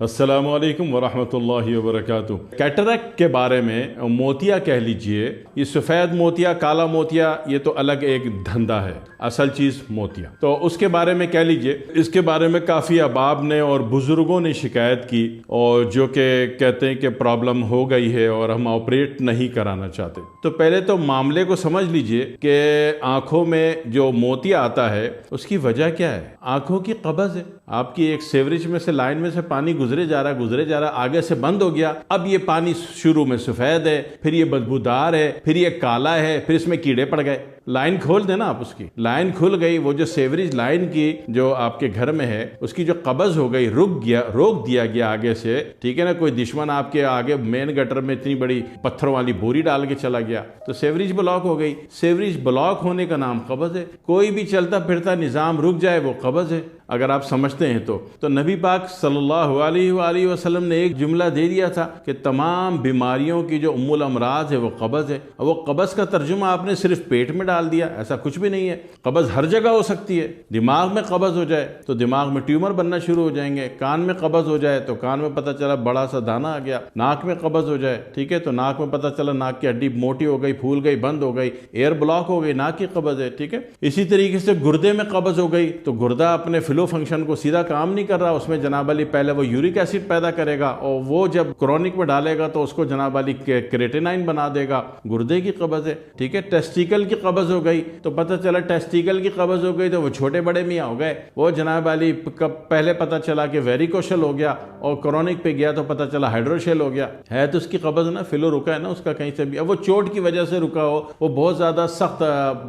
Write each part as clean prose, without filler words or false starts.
अस्सलामु अलैकुम वरहमतुल्लाहि वबरकातुहू। कैटरैक्ट के बारे में, मोतिया कह लीजिए, ये सफ़ेद मोतिया, काला मोतिया, ये तो अलग एक धंधा है, असल चीज़ मोतिया। तो उसके बारे में कह लीजिए, इसके बारे में काफ़ी अहबाब ने और बुज़ुर्गों ने शिकायत की, और जो कि कहते हैं कि प्रॉब्लम हो गई है और हम ऑपरेट नहीं कराना चाहते। तो पहले तो मामले को समझ लीजिए कि आँखों में जो मोतिया आता है उसकी वजह क्या है। आँखों की कब्ज़ है। आपकी एक सेवरेज में से, लाइन में से पानी गुजरे जा रहा, आगे से बंद हो गया। अब ये पानी शुरू में सफ़ेद है, फिर ये बदबूदार है, फिर ये काला है, फिर इसमें कीड़े पड़ गए। लाइन खोल देना आप, उसकी लाइन खुल गई, वो जो सेवरेज लाइन की जो आपके घर में है उसकी जो कब्ज़ हो गई, रोक दिया गया आगे से, ठीक है ना। कोई दुश्मन आपके आगे मेन गटर में इतनी बड़ी पत्थरों वाली बोरी डाल के चला गया तो सेवरेज ब्लॉक हो गई। सेवरेज ब्लॉक होने का नाम कब्ज़ है। कोई भी चलता फिरता निज़ाम रुक जाए वो कब्ज़ है, अगर आप समझते हैं तो नबी पाक सल्लल्लाहु अलैहि वसल्लम ने एक जुमला दे दिया था कि तमाम बीमारियों की जो उम्मुल अमराज है वो कब्ज़ है। वो कब्ज़ का तर्जुमा आपने सिर्फ पेट में डाल दिया, ऐसा कुछ भी नहीं है। कब्ज़ हर जगह हो सकती है। दिमाग में कब्ज़ हो जाए तो दिमाग में ट्यूमर बनना शुरू हो जाएंगे। कान में कब्ज़ हो जाए तो कान में पता चला बड़ा सा दाना आ गया। नाक में कब्ज़ हो जाए, ठीक है, तो नाक में पता चला नाक की हड्डी मोटी हो गई, फूल गई, बंद हो गई, एयर ब्लॉक हो गई, नाक की कब्ज़ है, ठीक है। इसी तरीके से गुर्दे में कब्ज़ हो गई तो गुर्दा अपने फ्लो फंक्शन को सीधा काम नहीं कर रहा, उसमें जनाब अली पहले वो यूरिक एसिड पैदा करेगा और वो जब क्रोनिक में डालेगा तो उसको जनाब अली क्रेटिनाइन बना देगा। गुर्दे की कब्ज़ है, ठीक है। टेस्टिकल की कब्ज़ हो गई तो पता चला टेस्टिकल की कब्ज़ हो गई तो वो छोटे बड़े मियाँ हो गए। वो जनाब अली पहले पता चला कि वेरिकोशल हो गया और क्रोनिक पे गया तो पता चला हाइड्रोशेल हो गया। है तो उसकी कब्ज़ ना, फिलो रुका है ना उसका कहीं से भी। अब वो चोट की वजह से रुका हो, वो बहुत ज़्यादा सख्त,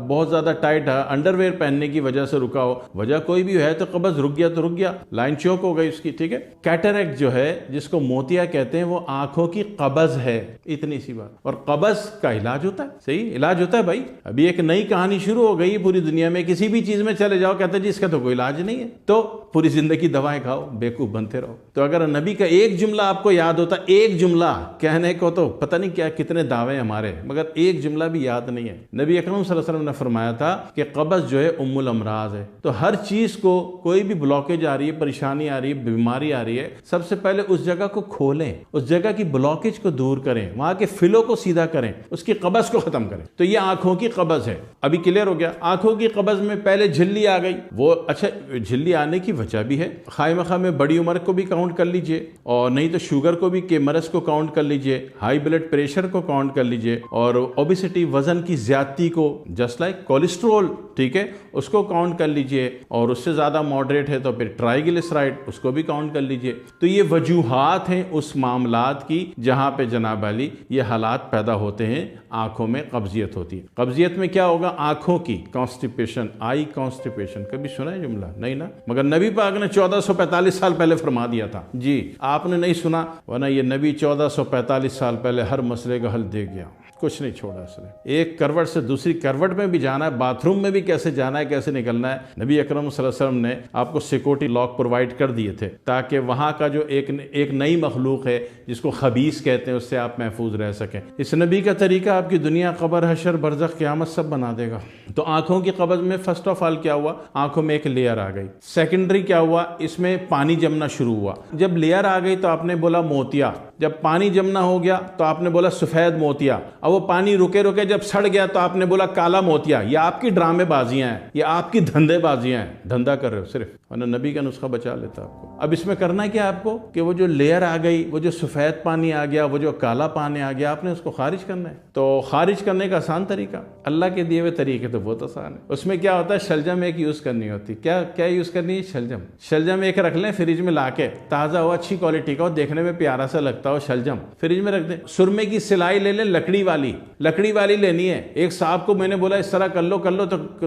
बहुत ज़्यादा टाइट अंडरवेयर पहनने की वजह से रुका हो, वजह कोई भी है तो कब्ज़ रुक गया तो रुक गया, लाइन चौक हो गई उसकी, ठीक है। कैटरैक्ट जो है जिसको मोतिया कहते हैं वो आंखों की कब्ज़ है, इतनी सी बात। और कब्ज़ का इलाज होता है, सही इलाज होता है भाई। अभी एक नई कहानी शुरू हो गई पूरी दुनिया में, किसी भी चीज में चले जाओ कहते जी इसका तो कोई इलाज नहीं है, तो पूरी जिंदगी दवाएं खाओ, बेवकूफ बनते रहो। तो अगर नबी का एक जुमला आपको याद होता, एक जुमला कहने को तो पता नहीं क्या कितने दावे हमारे, मगर एक जुमला भी याद नहीं है। नबी अकरम सल्लल्लाहु अलैहि वसल्लम ने फरमाया था कि कब्ज़ जो है उम्मुल अमराज है। तो हर चीज को, कोई भी ब्लॉकेज आ रही है, परेशानी आ रही है, बीमारी आ रही है, सबसे पहले उस जगह को खोलें, उस जगह की ब्लॉकेज को दूर करें, वहां के फिलो को सीधा करें, उसकी कब्ज़ को खत्म करें। तो ये आंखों की कब्ज़ है। अभी क्लियर हो गया। आंखों की कब्ज़ में पहले झिल्ली आ गई, वो अच्छा, झिल्ली आने की वजह भी है। खामखा में बड़ी उम्र को भी काउंट कर लीजिए, और नहीं तो शुगर को भी, के मरज को काउंट कर लीजिए, हाई ब्लड प्रेशर को काउंट कर लीजिए, और ओबेसिटी, वजन की ज्यादती को, जस्ट लाइक कोलेस्ट्रोल, ठीक है, उसको काउंट कर लीजिए, और उससे ज्यादा मॉडरेट है तो फिर ट्राइग्लिसराइड, उसको भी काउंट कर लीजिए। तो ये वजूहात हैं उस मामलात की जहां पे जनाब अली ये हालात पैदा होते हैं, आंखों में कब्जियत होती है। कब्जियत में क्या होगा? आंखों की कॉन्स्टिपेशन, आई कॉन्स्टिपेशन। कभी सुना है जुमला? नहीं ना, मगर नबी पाक ने 1445 साल पहले फरमा दिया था जी, आपने नहीं सुना, वरना ये नबी 1445 साल पहले हर मसले का हल दे गया, कुछ नहीं छोड़ा इसने। एक करवट से दूसरी करवट में भी जाना है, बाथरूम में भी कैसे जाना है, कैसे निकलना है, नबी अकरम सल्लल्लाहु अलैहि वसल्लम ने आपको सिक्योरिटी लॉक प्रोवाइड कर दिए थे, ताकि वहाँ का जो एक नई मखलूक है जिसको खबीस कहते हैं, उससे आप महफूज रह सकें। इस नबी का तरीका आपकी दुनिया, कब्र, हशर, बरज़ख, क़यामत सब बना देगा। तो आंखों की कब्ज़ में फर्स्ट ऑफ ऑल क्या हुआ? आंखों में एक लेयर आ गई। सेकेंडरी क्या हुआ? इसमें पानी जमना शुरू हुआ। जब लेयर आ गई तो आपने बोला मोतिया, जब पानी जमना हो गया तो आपने बोला सफ़ेद मोतिया, अब वो पानी रुके रुके जब सड़ गया तो आपने बोला काला मोतिया। ये आपकी ड्रामेबाजियां हैं, ये आपकी धंधेबाजियां हैं, धंधा कर रहे हो सिर्फ, वरना नबी का नुस्खा बचा लेता आपको। अब इसमें करना क्या आपको कि वो जो लेयर आ गई, वो जो सफ़ेद पानी आ गया, वो जो काला पानी आ गया, आपने उसको खारिज करना है। तो खारिज करने का आसान तरीका, अल्लाह के दिए हुए तरीके तो बहुत आसान है। उसमें क्या होता है? शलजम एक यूज़ करनी होती। क्या यूज़ करनी है? शलजम एक रख लें फ्रिज में लाके, ताज़ा हो, अच्छी क्वालिटी का हो, देखने में प्यारा सा लगता हो, शलजम फ्रिज में रख दें। सुरमे की सिलाई ले लें, लकड़ी वाली लेनी है। एक साहब को मैंने बोला इस तरह कर लो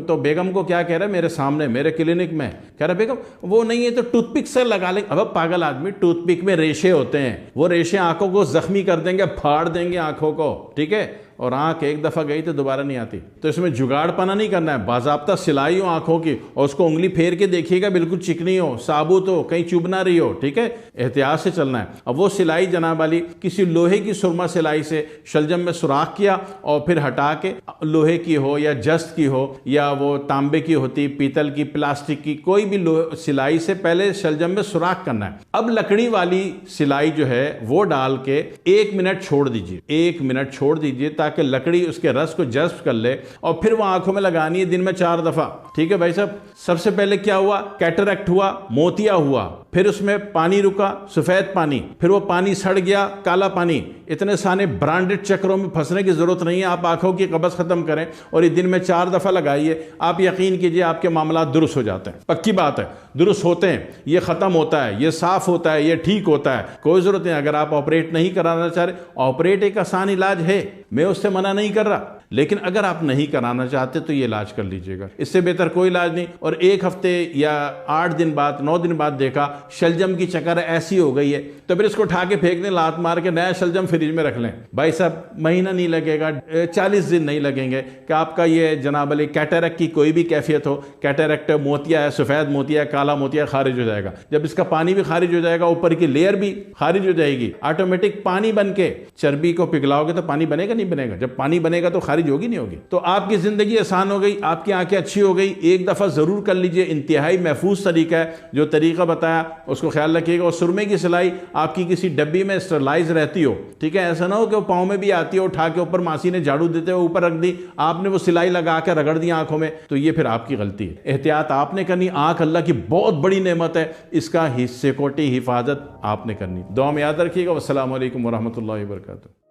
तो बेगम को क्या कह रहा है, मेरे सामने, मेरे क्लिनिक में कह रहा, बेगम वो नहीं है तो टूथपिक से लगा ले। अब पागल आदमी, टूथपिक में रेशे होते हैं, वो रेशे आंखों को जख्मी कर देंगे, फाड़ देंगे आंखों को, ठीक है। और आंख एक दफ़ा गई तो दोबारा नहीं आती। तो इसमें जुगाड़पना नहीं करना है, बाज़ाब्ता सिलाई हो आंखों की और उसको उंगली फेर के देखिएगा बिल्कुल चिकनी हो, साबुत हो, कहीं चुभ ना रही हो, ठीक है, एहतियात से चलना है। अब वो सिलाई जनाब वाली किसी लोहे की सुरमा सिलाई से शलजम में सुराख किया और फिर हटा के लोहे की हो या जस्त की हो या वो तांबे की होती, पीतल की, प्लास्टिक की, कोई भी सिलाई से पहले शलजम में सुराख करना है। अब लकड़ी वाली सिलाई जो है वो डाल के 1 मिनट छोड़ दीजिए, 1 मिनट छोड़ दीजिए ताकि लकड़ी उसके रस को जज्ब कर ले और फिर वो आंखों में लगानी है दिन में 4 दफा। ठीक है भाई साहब। सबसे पहले क्या हुआ, कैटरैक्ट हुआ, मोतिया हुआ, फिर उसमें पानी रुका, सफेद पानी, फिर वो पानी सड़ गया, काला पानी। इतने सारे ब्रांडेड चक्रों में फंसने की जरूरत नहीं है। आप आंखों की कब्ज खत्म करें और ये दिन में 4 दफा लगाइए, आप यकीन कीजिए आपके मामला दुरुस्त हो जाते हैं। पक्की बात है, दुरुस्त होते हैं, ये खत्म होता है, ये साफ होता है, ये ठीक होता है, कोई जरूरत नहीं। अगर आप ऑपरेट नहीं कराना चाह रहे, ऑपरेट एक आसान इलाज है, मैं उससे मना नहीं कर रहा, लेकिन अगर आप नहीं कराना चाहते तो ये इलाज कर लीजिएगा, इससे बेहतर कोई इलाज नहीं। और 1 हफ्ते या 8 दिन बाद, 9 दिन बाद देखा शलजम की चक्कर ऐसी हो गई है तो फिर इसको उठा के फेंक दें, लात मार के नया शलजम फ्रिज में रख लें। भाई साहब महीना नहीं लगेगा, 40 दिन नहीं लगेंगे कि आपका ये जनाब अली कैटरैक्ट की कोई भी कैफियत हो, कैटरैक्ट मोतिया है, सफ़ेद मोतिया है, काला मोतिया खारिज हो जाएगा। जब इसका पानी भी खारिज हो जाएगा, ऊपर की लेयर भी खारिज हो जाएगी, ऑटोमेटिक पानी बन के चर्बी को पिघलाओगे तो पानी बनेगा नहीं बनेगा, जब पानी बनेगा तो खारिज होगी नहीं होगी। तो आपकी जिंदगी आसान हो गई, आपकी आंखें अच्छी हो गई। एक दफा जरूर कर लीजिए, इंतहाई महफूज तरीका है, जो तरीका बताया उसको ख्याल रखिएगा। और सुरमे की सिलाई आपकी किसी डब्बी में स्टरलाइज रहती हो, ठीक है, ऐसा ना हो कि वो पाँव में भी आती हो, उठा के ऊपर मासी ने झाड़ू देते हुए ऊपर रख दी, आपने वो सिलाई लगा के रगड़ दी आंखों में, तो ये फिर आपकी गलती है। एहतियात आपने करनी, आंख अल्लाह की बहुत बड़ी नेमत है, इसका सिक्योरिटी हिफाजत आपने करनी। दुआ में याद रखिएगा। वस्सलामु अलैकुम वरहमतुल्लाहि वबरकातुहू।